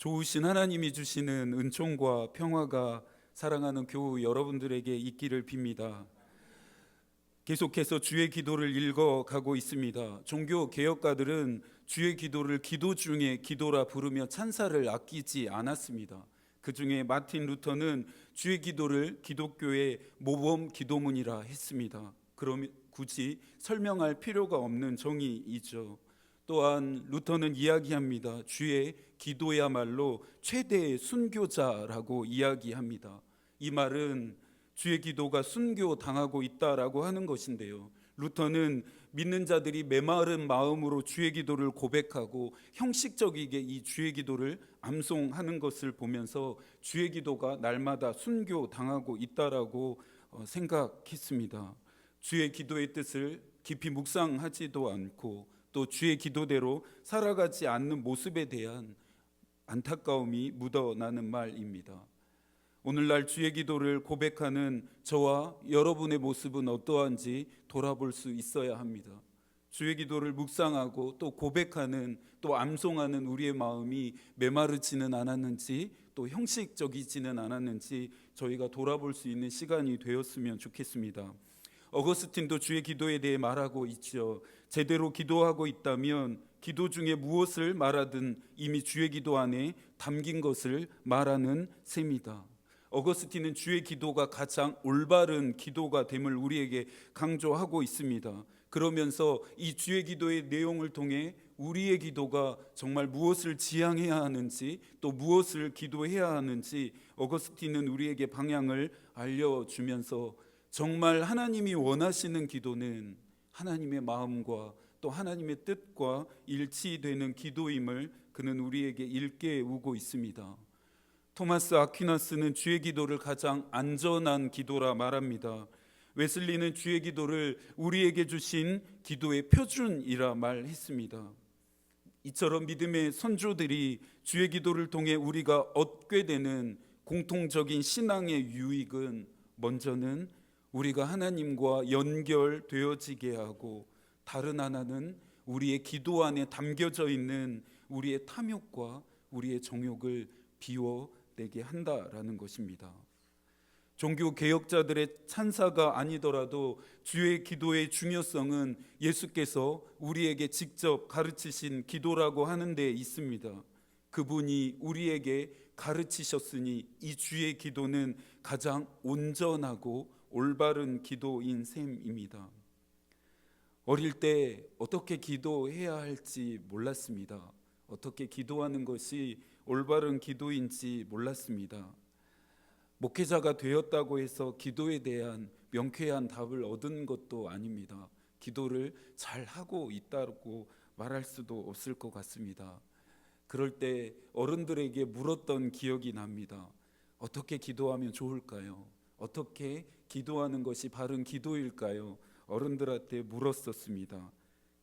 좋으신 하나님이 주시는 은총과 평화가 사랑하는 교우 여러분들에게 있기를 빕니다. 계속해서 주의 기도를 읽어가고 있습니다. 종교 개혁가들은 주의 기도를 기도 중에 기도라 부르며 찬사를 아끼지 않았습니다. 그 중에 마틴 루터는 주의 기도를 기독교의 모범 기도문이라 했습니다. 그럼 굳이 설명할 필요가 없는 정의이죠. 또한 루터는 이야기합니다. 주의 기도야말로 최대의 순교자라고 이야기합니다. 이 말은 주의 기도가 순교당하고 있다라고 하는 것인데요. 루터는 믿는 자들이 메마른 마음으로 주의 기도를 고백하고 형식적이게 이 주의 기도를 암송하는 것을 보면서 주의 기도가 날마다 순교당하고 있다라고 생각했습니다. 주의 기도의 뜻을 깊이 묵상하지도 않고 또 주의 기도대로 살아가지 않는 모습에 대한 안타까움이 묻어나는 말입니다. 오늘날 주의 기도를 고백하는 저와 여러분의 모습은 어떠한지 돌아볼 수 있어야 합니다. 주의 기도를 묵상하고 또 고백하는 또 암송하는 우리의 마음이 메마르지는 않았는지 또 형식적이지는 않았는지 저희가 돌아볼 수 있는 시간이 되었으면 좋겠습니다. 어거스틴도 주의 기도에 대해 말하고 있죠. 제대로 기도하고 있다면 기도 중에 무엇을 말하든 이미 주의 기도 안에 담긴 것을 말하는 셈이다. 어거스틴은 주의 기도가 가장 올바른 기도가 됨을 우리에게 강조하고 있습니다. 그러면서 이 주의 기도의 내용을 통해 우리의 기도가 정말 무엇을 지향해야 하는지 또 무엇을 기도해야 하는지 어거스틴은 우리에게 방향을 알려주면서 정말 하나님이 원하시는 기도는 하나님의 마음과 또 하나님의 뜻과 일치되는 기도임을 그는 우리에게 일깨우고 있습니다. 토마스 아퀴나스는 주의 기도를 가장 안전한 기도라 말합니다. 웨슬리는 주의 기도를 우리에게 주신 기도의 표준이라 말했습니다. 이처럼 믿음의 선조들이 주의 기도를 통해 우리가 얻게 되는 공통적인 신앙의 유익은 먼저는 우리가 하나님과 연결되어지게 하고 다른 하나는 우리의 기도 안에 담겨져 있는 우리의 탐욕과 우리의 정욕을 비워내게 한다라는 것입니다. 종교 개혁자들의 찬사가 아니더라도 주의 기도의 중요성은 예수께서 우리에게 직접 가르치신 기도라고 하는 데 있습니다. 그분이 우리에게 가르치셨으니 이 주의 기도는 가장 온전하고 올바른 기도인 셈입니다. 어릴 때 어떻게 기도해야 할지 몰랐습니다. 어떻게 기도하는 것이 올바른 기도인지 몰랐습니다. 목회자가 되었다고 해서 기도에 대한 명쾌한 답을 얻은 것도 아닙니다. 기도를 잘 하고 있다고 말할 수도 없을 것 같습니다. 그럴 때 어른들에게 물었던 기억이 납니다. 어떻게 기도하면 좋을까요? 어떻게 기도하는 것이 바른 기도일까요? 어른들한테 물었었습니다.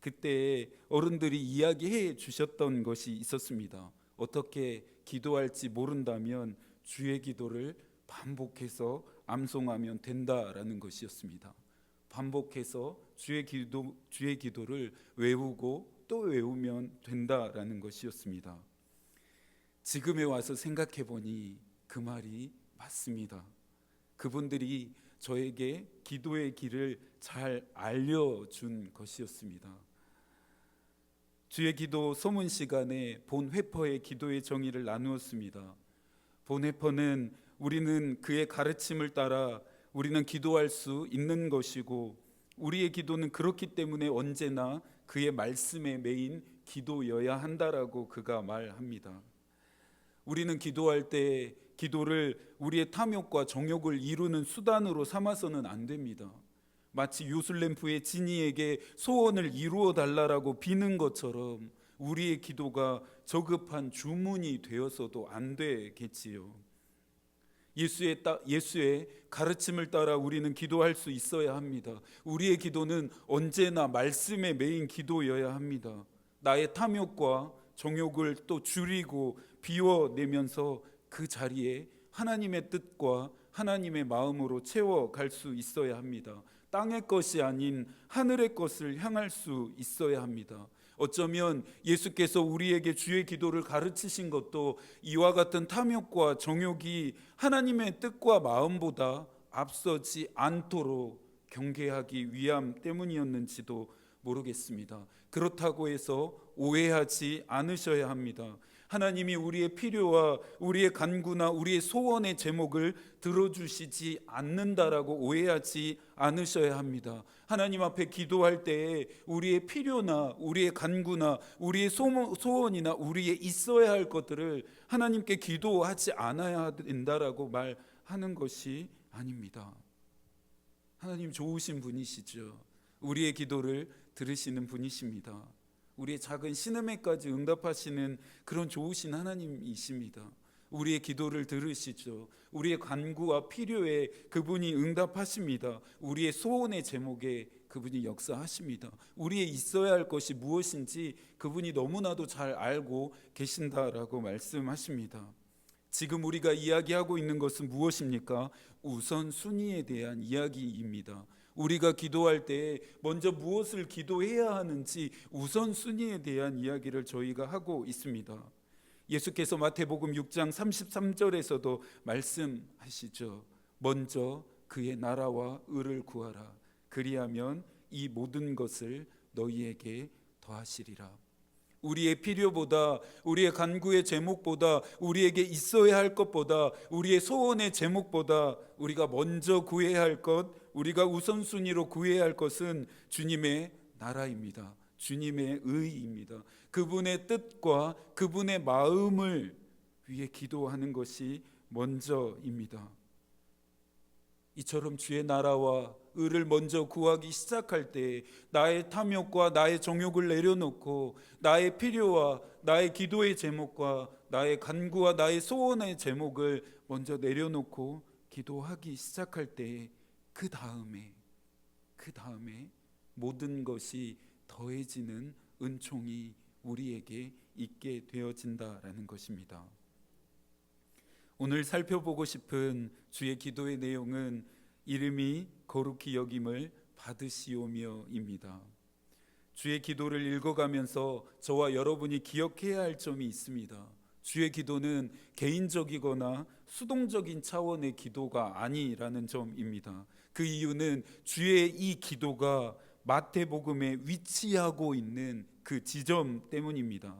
그때 어른들이 이야기해 주셨던 것이 있었습니다. 어떻게 기도할지 모른다면 주의 기도를 반복해서 암송하면 된다라는 것이었습니다. 반복해서 주의 기도를 외우고 또 외우면 된다라는 것이었습니다. 지금에 와서 생각해 보니 그 말이 맞습니다. 그분들이 저에게 기도의 길을 잘 알려준 것이었습니다. 주의 기도 소문 시간에 본 회퍼의 기도의 정의를 나누었습니다. 본 회퍼는 우리는 그의 가르침을 따라 우리는 기도할 수 있는 것이고 우리의 기도는 그렇기 때문에 언제나 그의 말씀에 매인 기도여야 한다라고 그가 말합니다. 우리는 기도할 때 기도를 우리의 탐욕과 정욕을 이루는 수단으로 삼아서는 안 됩니다. 마치 요술램프의 지니에게 소원을 이루어 달라고 비는 것처럼 우리의 기도가 저급한 주문이 되어서도 안 되겠지요. 예수의 가르침을 따라 우리는 기도할 수 있어야 합니다. 우리의 기도는 언제나 말씀에 매인 기도여야 합니다. 나의 탐욕과 정욕을 또 줄이고 비워내면서 그 자리에 하나님의 뜻과 하나님의 마음으로 채워갈 수 있어야 합니다. 땅의 것이 아닌 하늘의 것을 향할 수 있어야 합니다. 어쩌면 예수께서 우리에게 주의 기도를 가르치신 것도 이와 같은 탐욕과 정욕이 하나님의 뜻과 마음보다 앞서지 않도록 경계하기 위함 때문이었는지도 모르겠습니다. 그렇다고 해서 오해하지 않으셔야 합니다. 하나님이 우리의 필요와 우리의 간구나 우리의 소원의 제목을 들어주시지 않는다라고 오해하지 않으셔야 합니다. 하나님 앞에 기도할 때에 우리의 필요나 우리의 간구나 우리의 소원이나 우리의 있어야 할 것들을 하나님께 기도하지 않아야 된다라고 말하는 것이 아닙니다. 하나님 좋으신 분이시죠. 우리의 기도를 들으시는 분이십니다. 우리의 작은 신음에까지 응답하시는 그런 좋으신 하나님이십니다. 우리의 기도를 들으시죠. 우리의 간구와 필요에 그분이 응답하십니다. 우리의 소원의 제목에 그분이 역사하십니다. 우리의 있어야 할 것이 무엇인지 그분이 너무나도 잘 알고 계신다라고 말씀하십니다. 지금 우리가 이야기하고 있는 것은 무엇입니까? 우선순위에 대한 이야기입니다. 우리가 기도할 때 먼저 무엇을 기도해야 하는지 우선순위에 대한 이야기를 저희가 하고 있습니다. 예수께서 마태복음 6장 33절에서도 말씀하시죠. 먼저 그의 나라와 의를 구하라. 그리하면 이 모든 것을 너희에게 더하시리라. 우리의 필요보다, 우리의 간구의 제목보다, 우리에게 있어야 할 것보다, 우리의 소원의 제목보다 우리가 먼저 구해야 할 것, 우리가 우선순위로 구해야 할 것은 주님의 나라입니다. 주님의 의입니다. 그분의 뜻과 그분의 마음을 위해 기도하는 것이 먼저입니다. 이처럼 주의 나라와 의를 먼저 구하기 시작할 때 나의 탐욕과 나의 정욕을 내려놓고 나의 필요와 나의 기도의 제목과 나의 간구와 나의 소원의 제목을 먼저 내려놓고 기도하기 시작할 때 그 다음에 모든 것이 더해지는 은총이 우리에게 있게 되어진다라는 것입니다. 오늘 살펴보고 싶은 주의 기도의 내용은 이름이 거룩히 여김을 받으시오며입니다. 주의 기도를 읽어가면서 저와 여러분이 기억해야 할 점이 있습니다. 주의 기도는 개인적이거나 수동적인 차원의 기도가 아니라는 점입니다. 그 이유는 주의 이 기도가 마태복음에 위치하고 있는 그 지점 때문입니다.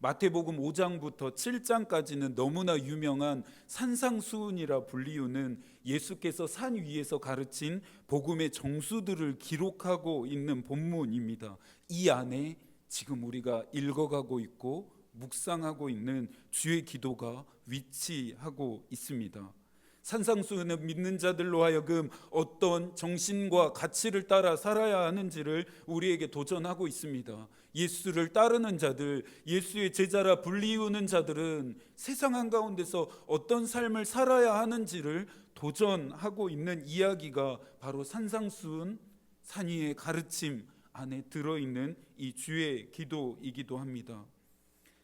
마태복음 5장부터 7장까지는 너무나 유명한 산상수훈이라 불리우는 예수께서 산 위에서 가르친 복음의 정수들을 기록하고 있는 본문입니다. 이 안에 지금 우리가 읽어가고 있고 묵상하고 있는 주의 기도가 위치하고 있습니다. 산상수훈은 믿는 자들로 하여금 어떤 정신과 가치를 따라 살아야 하는지를 우리에게 도전하고 있습니다. 예수를 따르는 자들, 예수의 제자라 불리우는 자들은 세상 한가운데서 어떤 삶을 살아야 하는지를 도전하고 있는 이야기가 바로 산상수훈, 산 위의 가르침 안에 들어있는 이 주의 기도이기도 합니다.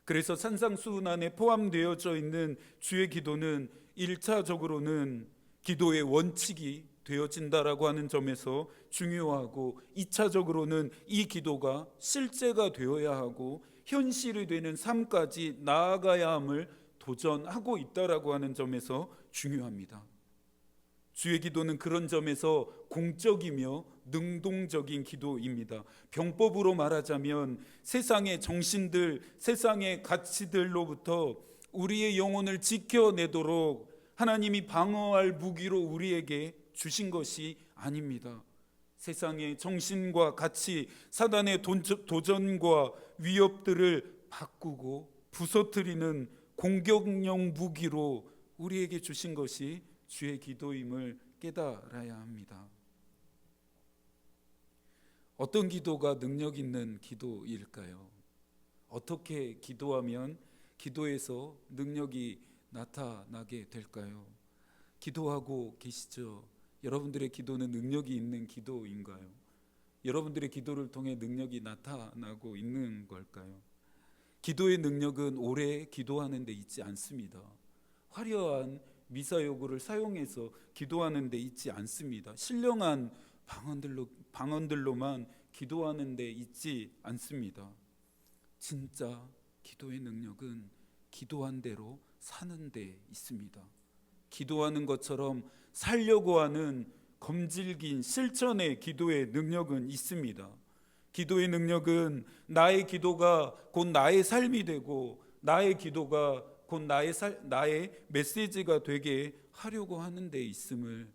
그래서 산상수훈 안에 포함되어져 있는 주의 기도는 1차적으로는 기도의 원칙이 되어진다라고 하는 점에서 중요하고 2차적으로는 이 기도가 실제가 되어야 하고 현실이 되는 삶까지 나아가야 함을 도전하고 있다라고 하는 점에서 중요합니다. 주의 기도는 그런 점에서 공적이며 능동적인 기도입니다. 병법으로 말하자면 세상의 정신들, 세상의 가치들로부터 우리의 영혼을 지켜내도록 하나님이 방어할 무기로 우리에게 주신 것이 아닙니다. 세상의 정신과 가치, 사단의 도전과 위협들을 바꾸고 부서뜨리는 공격용 무기로 우리에게 주신 것이 주의 기도임을 깨달아야 합니다. 어떤 기도가 능력 있는 기도일까요? 어떻게 기도하면 기도에서 능력이 나타나게 될까요? 기도하고 계시죠? 여러분들의 기도는 능력이 있는 기도인가요? 여러분들의 기도를 통해 능력이 나타나고 있는 걸까요? 기도의 능력은 오래 기도하는 데 있지 않습니다. 화려한 미사여구를 사용해서 기도하는 데 있지 않습니다. 신령한 방언들로만 기도하는 데 있지 않습니다. 진짜 기도의 능력은 기도한 대로 사는 데 있습니다. 기도하는 것처럼 살려고 하는 검질긴 실천의 기도의 능력은 있습니다. 기도의 능력은 나의 기도가 곧 나의 삶이 되고 나의 기도가 곧 나의 메시지가 되게 하려고 하는 데 있음을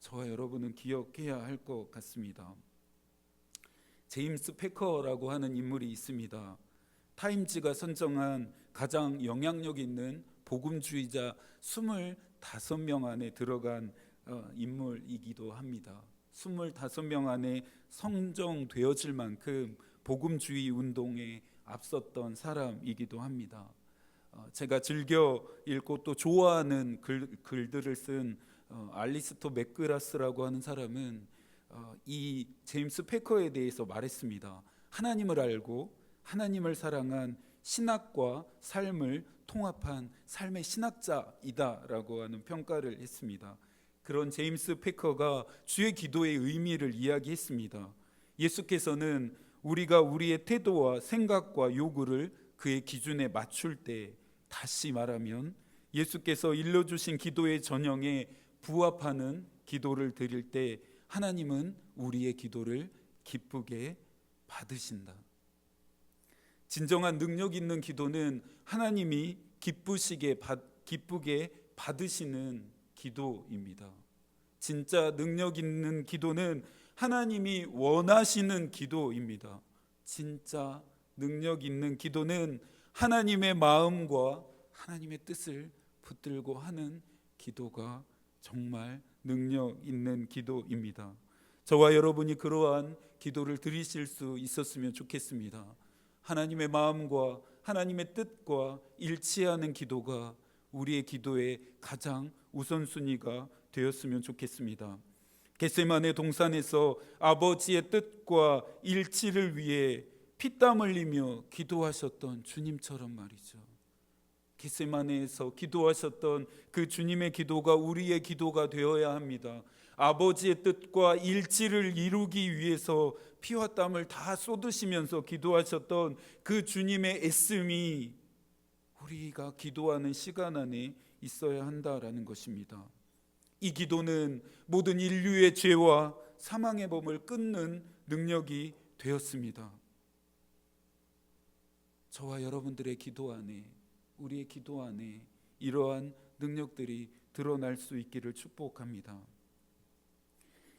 저와 여러분은 기억해야 할 것 같습니다. 제임스 패커라고 하는 인물이 있습니다. 타임지가 선정한 가장 영향력 있는 복음주의자 25명 안에 들어간 인물이기도 합니다. 25명 안에 선정되어질 만큼 복음주의 운동에 앞섰던 사람이기도 합니다. 제가 즐겨 읽고 또 좋아하는 글들을 쓴 알리스토 맥그라스라고 하는 사람은 이 제임스 패커에 대해서 말했습니다. 하나님을 알고 하나님을 사랑한 신학과 삶을 통합한 삶의 신학자이다라고 하는 평가를 했습니다. 그런 제임스 패커가 주의 기도의 의미를 이야기했습니다. 예수께서는 우리가 우리의 태도와 생각과 요구를 그의 기준에 맞출 때, 다시 말하면 예수께서 일러주신 기도의 전형에 부합하는 기도를 드릴 때 하나님은 우리의 기도를 기쁘게 받으신다. 진정한 능력 있는 기도는 하나님이 기쁘게 받으시는 기도입니다. 진짜 능력 있는 기도는 하나님이 원하시는 기도입니다. 진짜 능력 있는 기도는 하나님의 마음과 하나님의 뜻을 붙들고 하는 기도가 정말 능력 있는 기도입니다. 저와 여러분이 그러한 기도를 드리실 수 있었으면 좋겠습니다. 하나님의 마음과 하나님의 뜻과 일치하는 기도가 우리의 기도의 가장 우선순위가 되었으면 좋겠습니다. 겟세마네 동산에서 아버지의 뜻과 일치를 위해 피땀 흘리며 기도하셨던 주님처럼 말이죠. 겟세마네에서 기도하셨던 그 주님의 기도가 우리의 기도가 되어야 합니다. 아버지의 뜻과 일치를 이루기 위해서 피와 땀을 다 쏟으시면서 기도하셨던 그 주님의 애씀이 우리가 기도하는 시간 안에 있어야 한다라는 것입니다. 이 기도는 모든 인류의 죄와 사망의 범을 끊는 능력이 되었습니다. 저와 여러분들의 기도 안에, 우리의 기도 안에 이러한 능력들이 드러날 수 있기를 축복합니다.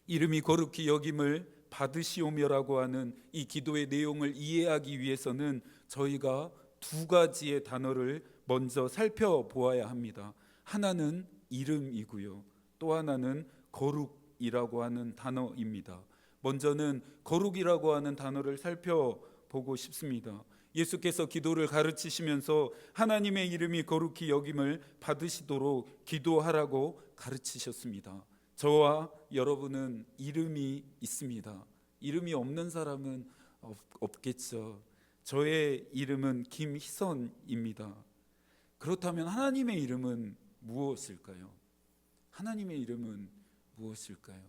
이름이 거룩히 여김을 받으시오며라고 하는 이 기도의 내용을 이해하기 위해서는 저희가 두 가지의 단어를 먼저 살펴보아야 합니다. 하나는 이름이고요, 또 하나는 거룩이라고 하는 단어입니다. 먼저는 거룩이라고 하는 단어를 살펴보고 싶습니다. 예수께서 기도를 가르치시면서 하나님의 이름이 거룩히 여김을 받으시도록 기도하라고 가르치셨습니다. 저와 여러분은 이름이 있습니다. 이름이 없는 사람은 없겠죠. 저의 이름은 김희선입니다. 그렇다면 하나님의 이름은 무엇일까요? 하나님의 이름은 무엇일까요?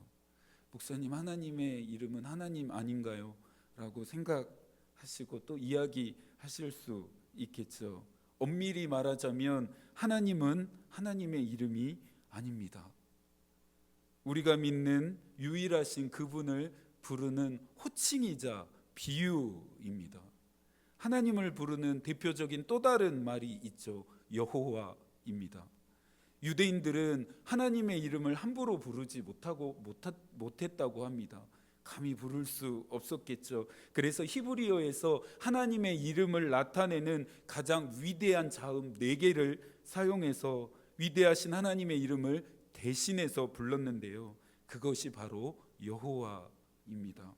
목사님, 하나님의 이름은 하나님 아닌가요? 라고 생각하시고 또 이야기하실 수 있겠죠. 엄밀히 말하자면 하나님은 하나님의 이름이 아닙니다. 우리가 믿는 유일하신 그분을 부르는 호칭이자 비유입니다. 하나님을 부르는 대표적인 또 다른 말이 있죠. 여호와입니다. 유대인들은 하나님의 이름을 함부로 부르지 못했다고 합니다. 감히 부를 수 없었겠죠. 그래서 히브리어에서 하나님의 이름을 나타내는 가장 위대한 자음 4개를 사용해서 위대하신 하나님의 이름을 대신해서 불렀는데요, 그것이 바로 여호와입니다.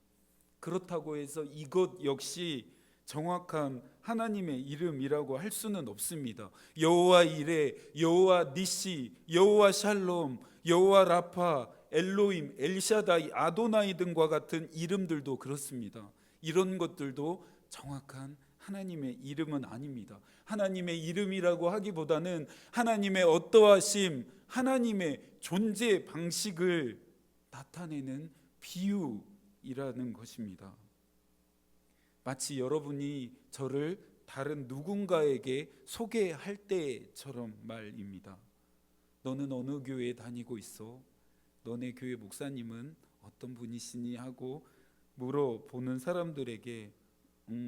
그렇다고 해서 이것 역시 정확한 하나님의 이름이라고 할 수는 없습니다. 여호와 이레, 여호와 니시, 여호와 샬롬, 여호와 라파, 엘로임, 엘샤다이, 아도나이 등과 같은 이름들도 그렇습니다. 이런 것들도 정확한 하나님의 이름은 아닙니다. 하나님의 이름이라고 하기보다는 하나님의 어떠하심, 하나님의 존재 방식을 나타내는 비유이라는 것입니다. 마치 여러분이 저를 다른 누군가에게 소개할 때처럼 말입니다. 너는 어느 교회에 다니고 있어? 너네 교회 목사님은 어떤 분이시니? 하고 물어보는 사람들에게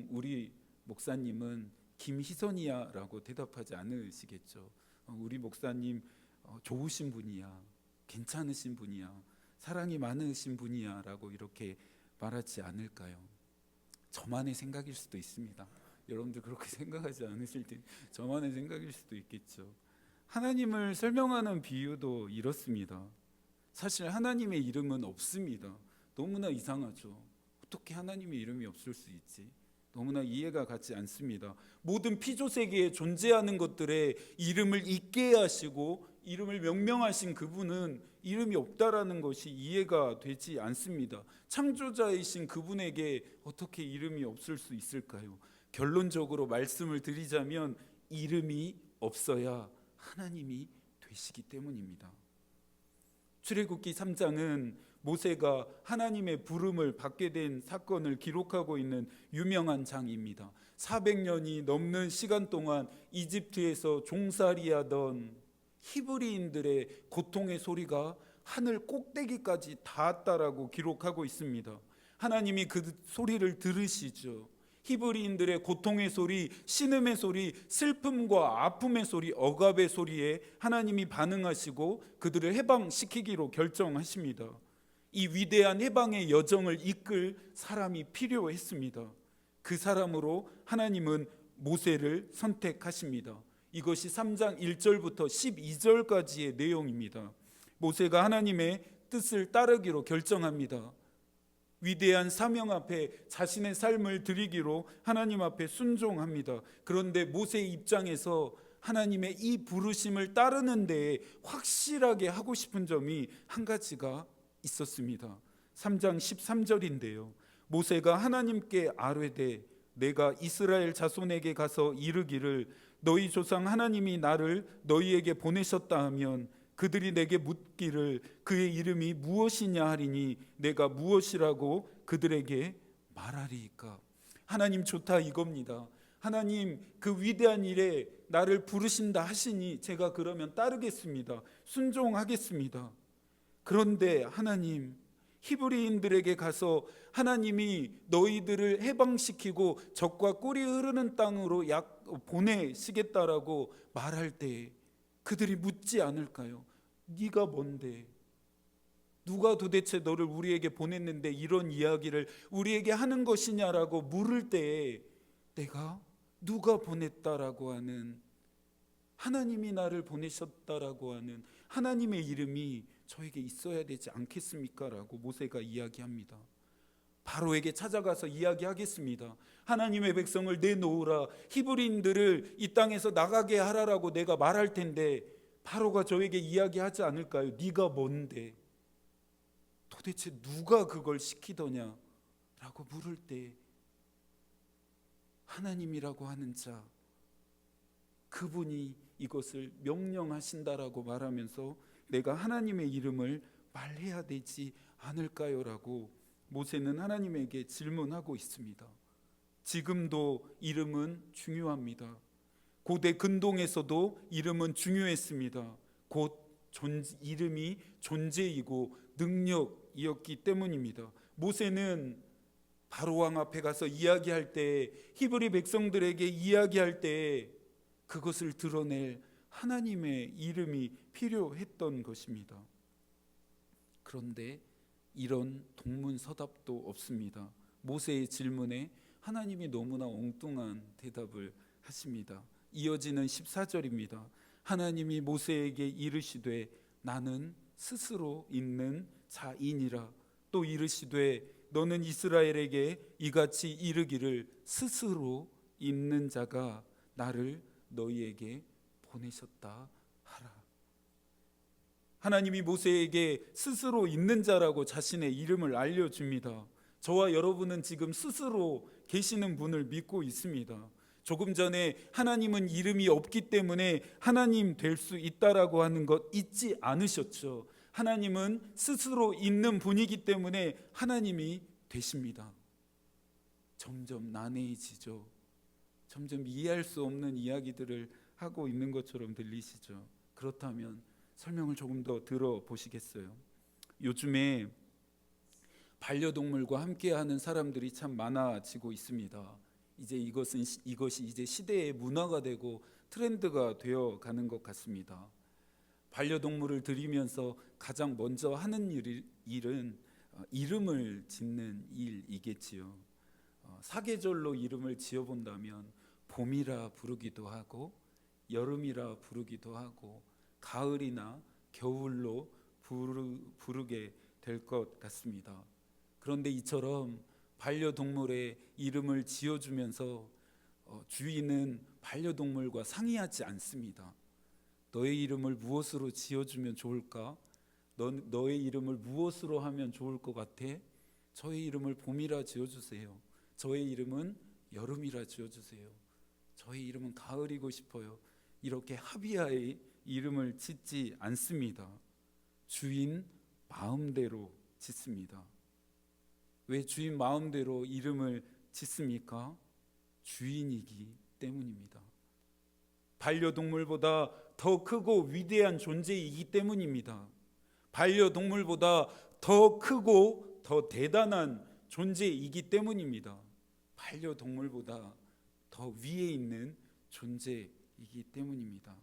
우리 목사님은 김희선이야 라고 대답하지 않으시겠죠. 우리 목사님 좋으신 분이야, 괜찮으신 분이야, 사랑이 많으신 분이야 라고 이렇게 말하지 않을까요? 저만의 생각일 수도 있습니다. 여러분들 그렇게 생각하지 않으실 때 저만의 생각일 수도 있겠죠. 하나님을 설명하는 비유도 이렇습니다. 사실 하나님의 이름은 없습니다. 너무나 이상하죠. 어떻게 하나님의 이름이 없을 수 있지? 너무나 이해가 가지 않습니다. 모든 피조세계에 존재하는 것들의 이름을 있게 하시고 이름을 명명하신 그분은 이름이 없다라는 것이 이해가 되지 않습니다. 창조자이신 그분에게 어떻게 이름이 없을 수 있을까요? 결론적으로 말씀을 드리자면 이름이 없어야 하나님이 되시기 때문입니다. 출애굽기 3장은 모세가 하나님의 부름을 받게 된 사건을 기록하고 있는 유명한 장입니다. 400년이 넘는 시간 동안 이집트에서 종살이하던 히브리인들의 고통의 소리가 하늘 꼭대기까지 닿았다라고 기록하고 있습니다. 하나님이 그 소리를 들으시죠. 히브리인들의 고통의 소리, 신음의 소리, 슬픔과 아픔의 소리, 억압의 소리에 하나님이 반응하시고 그들을 해방시키기로 결정하십니다. 이 위대한 해방의 여정을 이끌 사람이 필요했습니다. 그 사람으로 하나님은 모세를 선택하십니다. 이것이 3장 1절부터 12절까지의 내용입니다. 모세가 하나님의 뜻을 따르기로 결정합니다. 위대한 사명 앞에 자신의 삶을 드리기로 하나님 앞에 순종합니다. 그런데 모세의 입장에서 하나님의 이 부르심을 따르는 데에 확실하게 하고 싶은 점이 한 가지가 있었습니다. 3장 13절인데요. 모세가 하나님께 아뢰되 내가 이스라엘 자손에게 가서 이르기를 너희 조상 하나님이 나를 너희에게 보내셨다 하면 그들이 내게 묻기를 그의 이름이 무엇이냐 하리니 내가 무엇이라고 그들에게 말하리이까. 하나님 좋다 이겁니다. 하나님 그 위대한 일에 나를 부르신다 하시니 제가 그러면 따르겠습니다. 순종하겠습니다. 그런데 하나님, 히브리인들에게 가서 하나님이 너희들을 해방시키고 적과 꿀이 흐르는 땅으로 보내시겠다라고 말할 때 그들이 묻지 않을까요? 네가 뭔데? 누가 도대체 너를 우리에게 보냈는데 이런 이야기를 우리에게 하는 것이냐라고 물을 때 내가 누가 보냈다라고 하는, 하나님이 나를 보내셨다라고 하는 하나님의 이름이 저에게 있어야 되지 않겠습니까? 라고 모세가 이야기합니다. 바로에게 찾아가서 이야기하겠습니다. 하나님의 백성을 내놓으라, 히브리인들을 이 땅에서 나가게 하라라고 내가 말할 텐데 바로가 저에게 이야기하지 않을까요? 네가 뭔데? 도대체 누가 그걸 시키더냐? 라고 물을 때 하나님이라고 하는 자, 그분이 이것을 명령하신다라고 말하면서 내가 하나님의 이름을 말해야 되지 않을까요? 라고 모세는 하나님에게 질문하고 있습니다. 지금도 이름은 중요합니다. 고대 근동에서도 이름은 중요했습니다. 곧 이름이 존재이고 능력이었기 때문입니다. 모세는 바로왕 앞에 가서 이야기할 때, 히브리 백성들에게 이야기할 때 그것을 드러낼 하나님의 이름이 필요했던 것입니다. 그런데 이런 동문서답도 없습니다. 모세의 질문에 하나님이 너무나 엉뚱한 대답을 하십니다. 이어지는 14절입니다. 하나님이 모세에게 이르시되 나는 스스로 있는 자이니라. 또 이르시되 너는 이스라엘에게 이같이 이르기를 스스로 있는 자가 나를 너희에게 보내셨다 하라. 하나님이 모세에게 스스로 있는 자라고 자신의 이름을 알려줍니다. 저와 여러분은 지금 스스로 계시는 분을 믿고 있습니다. 조금 전에 하나님은 이름이 없기 때문에 하나님 될 수 있다라고 하는 것 잊지 않으셨죠? 하나님은 스스로 있는 분이기 때문에 하나님이 되십니다. 점점 난해해지죠. 점점 이해할 수 없는 이야기들을 하고 있는 것처럼 들리시죠. 그렇다면 설명을 조금 더 들어보시겠어요? 요즘에 반려동물과 함께하는 사람들이 참 많아지고 있습니다. 이제 이것이 이제 시대의 문화가 되고 트렌드가 되어 가는 것 같습니다. 반려동물을 들이면서 가장 먼저 하는 일은 이름을 짓는 일이겠지요. 사계절로 이름을 지어본다면 봄이라 부르기도 하고 여름이라 부르기도 하고 가을이나 겨울로 부르게 될 것 같습니다. 그런데 이처럼 반려동물의 이름을 지어주면서 주인은 반려동물과 상의하지 않습니다. 너의 이름을 무엇으로 지어주면 좋을까? 너의 이름을 무엇으로 하면 좋을 것 같아? 저의 이름을 봄이라 지어주세요. 저의 이름은 여름이라 지어주세요. 저의 이름은 가을이고 싶어요. 이렇게 합의하에 이름을 짓지 않습니다. 주인 마음대로 짓습니다. 왜 주인 마음대로 이름을 짓습니까? 주인이기 때문입니다. 반려동물보다 더 크고 위대한 존재이기 때문입니다. 반려동물보다 더 크고 더 대단한 존재이기 때문입니다. 반려동물보다 더 위에 있는 존재이기 때문입니다.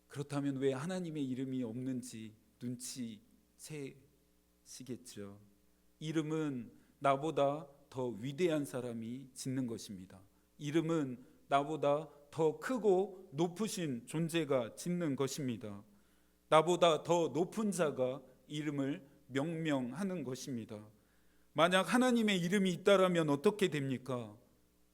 그렇다면 왜 하나님의 이름이 없는지 눈치채시겠죠. 이름은 나보다 더 위대한 사람이 짓는 것입니다. 이름은 나보다 더 크고 높으신 존재가 짓는 것입니다. 나보다 더 높은 자가 이름을 명명하는 것입니다. 만약 하나님의 이름이 있다라면 어떻게 됩니까?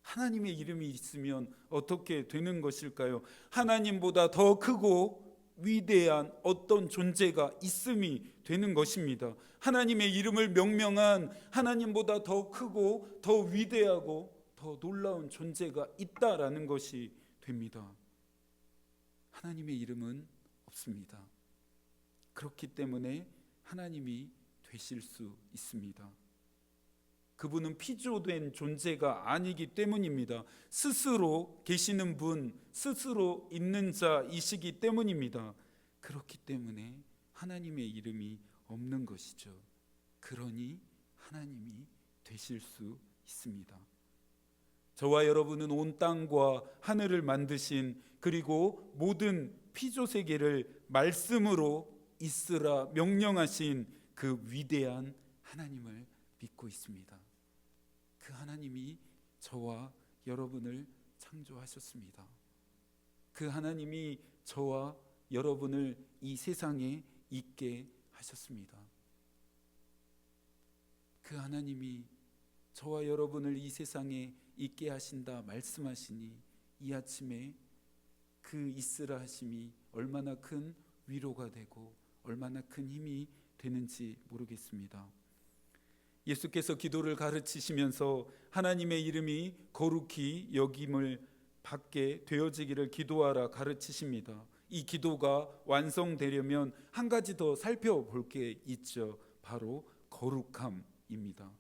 하나님의 이름이 있으면 어떻게 되는 것일까요? 하나님보다 더 크고 위대한 어떤 존재가 있음이 되는 것입니다. 하나님의 이름을 명명한 하나님보다 더 크고 더 위대하고 더 놀라운 존재가 있다라는 것이 됩니다. 하나님의 이름은 없습니다. 그렇기 때문에 하나님이 되실 수 있습니다. 그분은 피조된 존재가 아니기 때문입니다. 스스로 계시는 분, 스스로 있는 자이시기 때문입니다. 그렇기 때문에 하나님의 이름이 없는 것이죠. 그러니 하나님이 되실 수 있습니다. 저와 여러분은 온 땅과 하늘을 만드신 그리고 모든 피조 세계를 말씀으로 있으라 명령하신 그 위대한 하나님을 믿고 있습니다. 그 하나님이 저와 여러분을 창조하셨습니다. 그 하나님이 저와 여러분을 이 세상에 있게 하셨습니다. 그 하나님이 저와 여러분을 이 세상에 있게 하신다 말씀하시니 이 아침에 그 있으라 하심이 얼마나 큰 위로가 되고 얼마나 큰 힘이 되는지 모르겠습니다. 예수께서 기도를 가르치시면서 하나님의 이름이 거룩히 여김을 받게 되어지기를 기도하라 가르치십니다. 이 기도가 완성되려면 한 가지 더 살펴볼 게 있죠. 바로 거룩함입니다.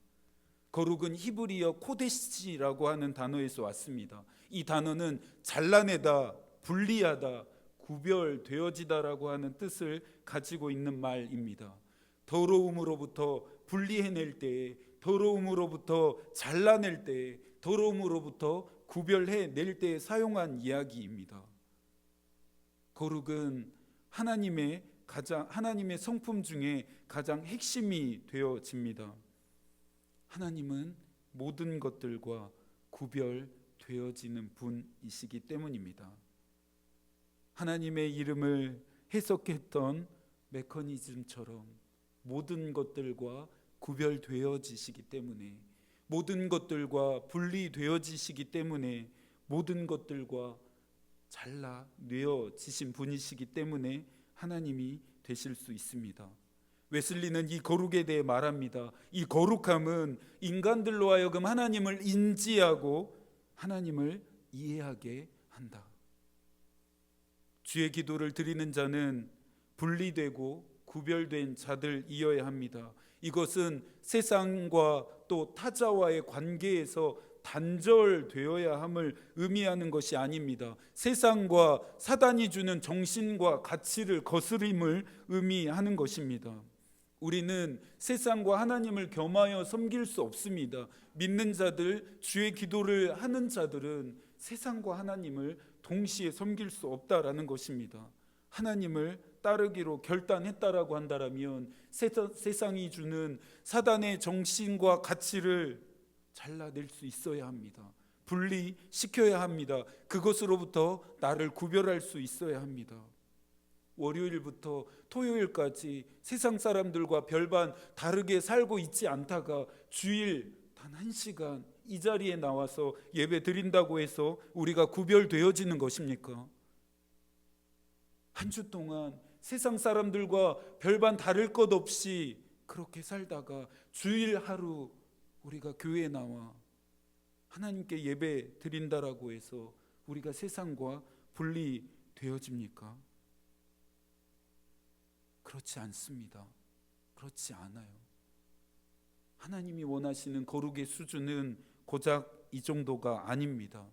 거룩은 히브리어 코데시라고 하는 단어에서 왔습니다. 이 단어는 잘라내다, 분리하다, 구별되어지다라고 하는 뜻을 가지고 있는 말입니다. 더러움으로부터 분리해낼 때, 더러움으로부터 잘라낼 때, 더러움으로부터 구별해낼 때 사용한 이야기입니다. 거룩은 하나님의 성품 중에 가장 핵심이 되어집니다. 하나님은 모든 것들과 구별되어지는 분이시기 때문입니다. 하나님의 이름을 해석했던 메커니즘처럼 모든 것들과 구별되어지시기 때문에, 모든 것들과 분리되어지시기 때문에, 모든 것들과 잘라내어지신 분이시기 때문에 하나님이 되실 수 있습니다. 웨슬리는 이 거룩에 대해 말합니다. 이 거룩함은 인간들로 하여금 하나님을 인지하고 하나님을 이해하게 한다. 주의 기도를 드리는 자는 분리되고 구별된 자들이어야 합니다. 이것은 세상과 또 타자와의 관계에서 단절되어야 함을 의미하는 것이 아닙니다. 세상과 사단이 주는 정신과 가치를 거스림을 의미하는 것입니다. 우리는 세상과 하나님을 겸하여 섬길 수 없습니다. 믿는 자들, 주의 기도를 하는 자들은 세상과 하나님을 동시에 섬길 수 없다라는 것입니다. 하나님을 따르기로 결단했다라고 한다면 세상이 주는 사단의 정신과 가치를 잘라낼 수 있어야 합니다. 분리시켜야 합니다. 그것으로부터 나를 구별할 수 있어야 합니다. 월요일부터 토요일까지 세상 사람들과 별반 다르게 살고 있지 않다가 주일 단 1시간 이 자리에 나와서 예배 드린다고 해서 우리가 구별되어지는 것입니까? 한 주 동안 세상 사람들과 별반 다를 것 없이 그렇게 살다가 주일 하루 우리가 교회에 나와 하나님께 예배 드린다라고 해서 우리가 세상과 분리되어집니까? 그렇지 않습니다. 그렇지 않아요. 하나님이 원하시는 거룩의 수준은 고작 이 정도가 아닙니다.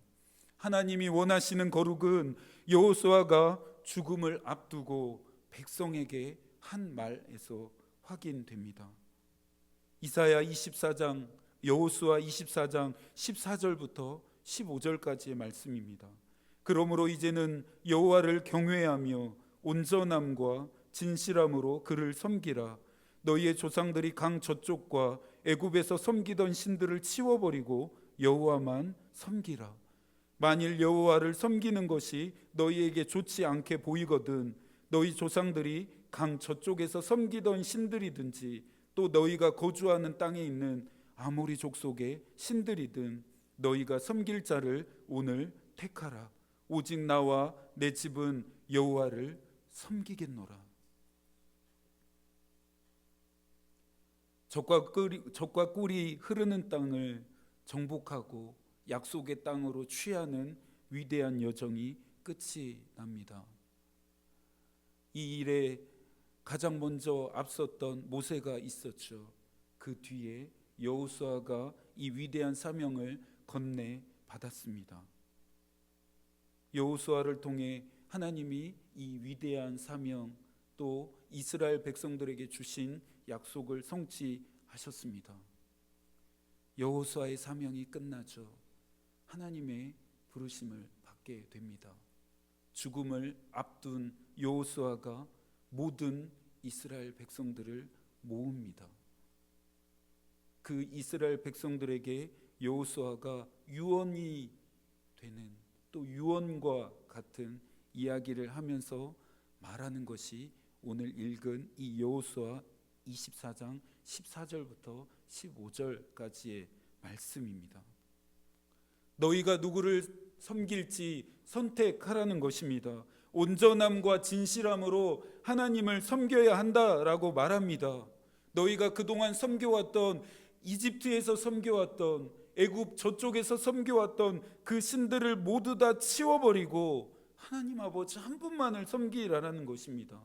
하나님이 원하시는 거룩은 여호수아가 죽음을 앞두고 백성에게 한 말에서 확인됩니다. 이사야 24장, 여호수아 24장 14절부터 15절까지의 말씀입니다. 그러므로 이제는 여호와를 경외하며 온전함과 진실함으로 그를 섬기라. 너희의 조상들이 강 저쪽과 애굽에서 섬기던 신들을 치워버리고 여호와만 섬기라. 만일 여호와를 섬기는 것이 너희에게 좋지 않게 보이거든 너희 조상들이 강 저쪽에서 섬기던 신들이든지 또 너희가 거주하는 땅에 있는 아모리 족속의 신들이든 너희가 섬길 자를 오늘 택하라. 오직 나와 내 집은 여호와를 섬기겠노라. 젖과 꿀이 흐르는 땅을 정복하고 약속의 땅으로 취하는 위대한 여정이 끝이 납니다. 이 일에 가장 먼저 앞섰던 모세가 있었죠. 그 뒤에 여호수아가 이 위대한 사명을 건네 받았습니다. 여호수아를 통해 하나님이 이 위대한 사명 또 이스라엘 백성들에게 주신 약속을 성취하셨습니다. 여호수아의 사명이 끝나죠. 하나님의 부르심을 받게 됩니다. 죽음을 앞둔 여호수아가 모든 이스라엘 백성들을 모읍니다. 그 이스라엘 백성들에게 여호수아가 유언이 되는 또 유언과 같은 이야기를 하면서 말하는 것이 오늘 읽은 이 여호수아 24장 14절부터 15절까지의 말씀입니다. 너희가 누구를 섬길지 선택하라는 것입니다. 온전함과 진실함으로 하나님을 섬겨야 한다라고 말합니다. 너희가 그동안 섬겨왔던 이집트에서 섬겨왔던 애굽 저쪽에서 섬겨왔던 그 신들을 모두 다 치워버리고 하나님 아버지 한 분만을 섬기라는 것입니다.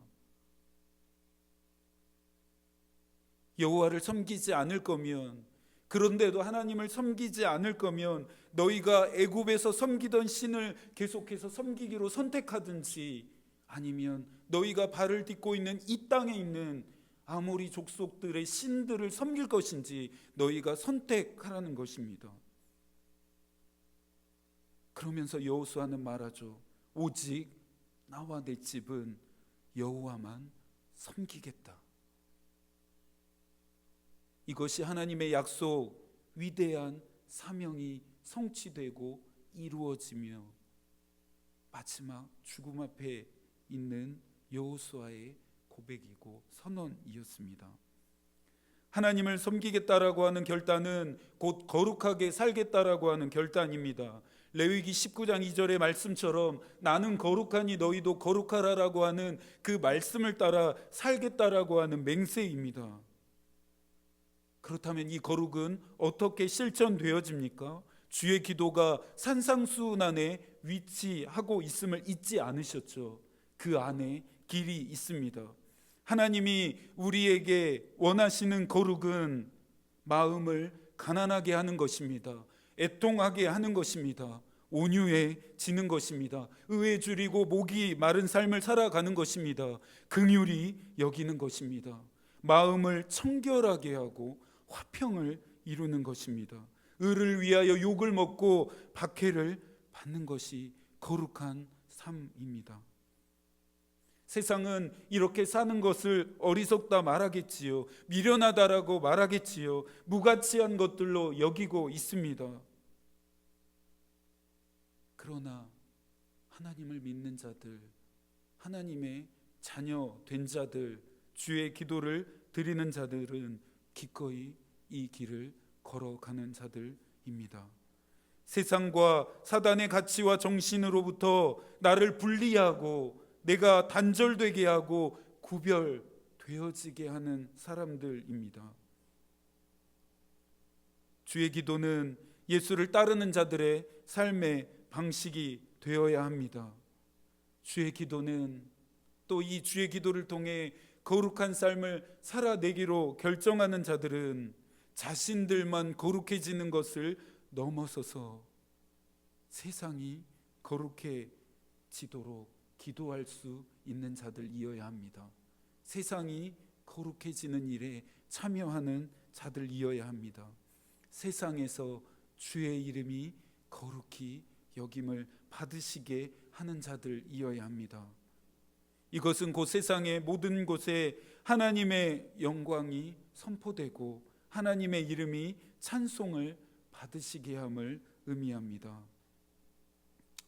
여호와를 섬기지 않을 거면, 그런데도 하나님을 섬기지 않을 거면 너희가 애굽에서 섬기던 신을 계속해서 섬기기로 선택하든지 아니면 너희가 발을 딛고 있는 이 땅에 있는 아모리 족속들의 신들을 섬길 것인지 너희가 선택하라는 것입니다. 그러면서 여호수아는 말하죠. 오직 나와 내 집은 여호와만 섬기겠다. 이것이 하나님의 약속, 위대한 사명이 성취되고 이루어지며 마지막 죽음 앞에 있는 여호수아의 고백이고 선언이었습니다. 하나님을 섬기겠다라고 하는 결단은 곧 거룩하게 살겠다라고 하는 결단입니다. 레위기 19장 2절의 말씀처럼 나는 거룩하니 너희도 거룩하라라고 하는 그 말씀을 따라 살겠다라고 하는 맹세입니다. 그렇다면 이 거룩은 어떻게 실천되어집니까? 주의 기도가 산상수훈 안에 위치하고 있음을 잊지 않으셨죠. 그 안에 길이 있습니다. 하나님이 우리에게 원하시는 거룩은 마음을 가난하게 하는 것입니다. 애통하게 하는 것입니다. 온유해지는 것입니다. 의에 줄이고 목이 마른 삶을 살아가는 것입니다. 긍휼히 여기는 것입니다. 마음을 청결하게 하고 화평을 이루는 것입니다. 의를 위하여 욕을 먹고 박해를 받는 것이 거룩한 삶입니다. 세상은 이렇게 사는 것을 어리석다 말하겠지요. 미련하다라고 말하겠지요. 무가치한 것들로 여기고 있습니다. 그러나 하나님을 믿는 자들, 하나님의 자녀 된 자들, 주의 기도를 드리는 자들은 기꺼이 이 길을 걸어가는 자들입니다. 세상과 사단의 가치와 정신으로부터 나를 분리하고 내가 단절되게 하고 구별되어지게 하는 사람들입니다. 주의 기도는 예수를 따르는 자들의 삶의 방식이 되어야 합니다. 주의 기도는 또 이 주의 기도를 통해 거룩한 삶을 살아내기로 결정하는 자들은 자신들만 거룩해지는 것을 넘어서서 세상이 거룩해지도록 기도할 수 있는 자들이어야 합니다. 세상이 거룩해지는 일에 참여하는 자들이어야 합니다. 세상에서 주의 이름이 거룩히 여김을 받으시게 하는 자들이어야 합니다. 이것은 곧 세상의 모든 곳에 하나님의 영광이 선포되고 하나님의 이름이 찬송을 받으시게 함을 의미합니다.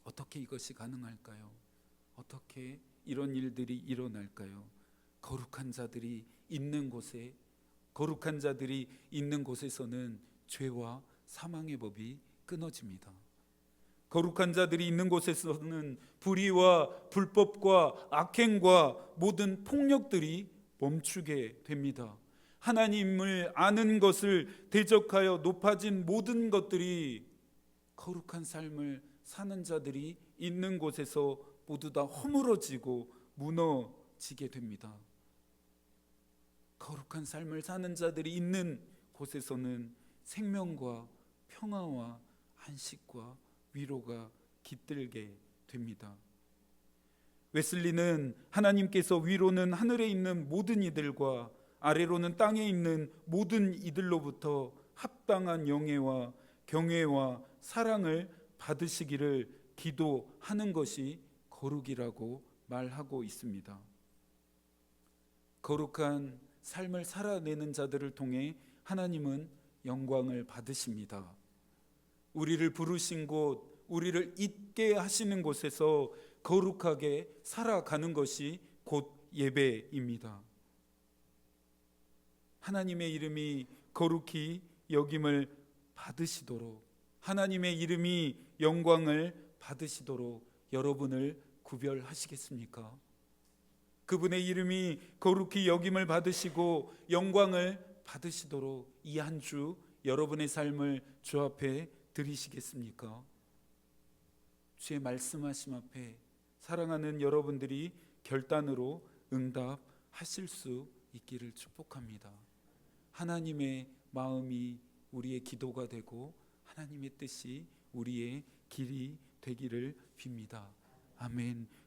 어떻게 이것이 가능할까요? 어떻게 이런 일들이 일어날까요? 거룩한 자들이 있는 곳에, 거룩한 자들이 있는 곳에서는 죄와 사망의 법이 끊어집니다. 거룩한 자들이 있는 곳에서는 불의와 불법과 악행과 모든 폭력들이 멈추게 됩니다. 하나님을 아는 것을 대적하여 높아진 모든 것들이 거룩한 삶을 사는 자들이 있는 곳에서 모두 다 허물어지고 무너지게 됩니다. 거룩한 삶을 사는 자들이 있는 곳에서는 생명과 평화와 안식과 위로가 깃들게 됩니다. 웨슬리는 하나님께서 위로는 하늘에 있는 모든 이들과 아래로는 땅에 있는 모든 이들로부터 합당한 영예와 경외와 사랑을 받으시기를 기도하는 것이 거룩이라고 말하고 있습니다. 거룩한 삶을 살아내는 자들을 통해 하나님은 영광을 받으십니다. 우리를 부르신 곳, 우리를 있게 하시는 곳에서 거룩하게 살아가는 것이 곧 예배입니다. 하나님의 이름이 거룩히 여김을 받으시도록, 하나님의 이름이 영광을 받으시도록 여러분을 구별하시겠습니까? 그분의 이름이 거룩히 여김을 받으시고 영광을 받으시도록 이 한 주 여러분의 삶을 주 앞에 드리시겠습니까? 주의 말씀하심 앞에 사랑하는 여러분들이 결단으로 응답하실 수 있기를 축복합니다. 하나님의 마음이 우리의 기도가 되고 하나님의 뜻이 우리의 길이 되기를 빕니다. 아멘.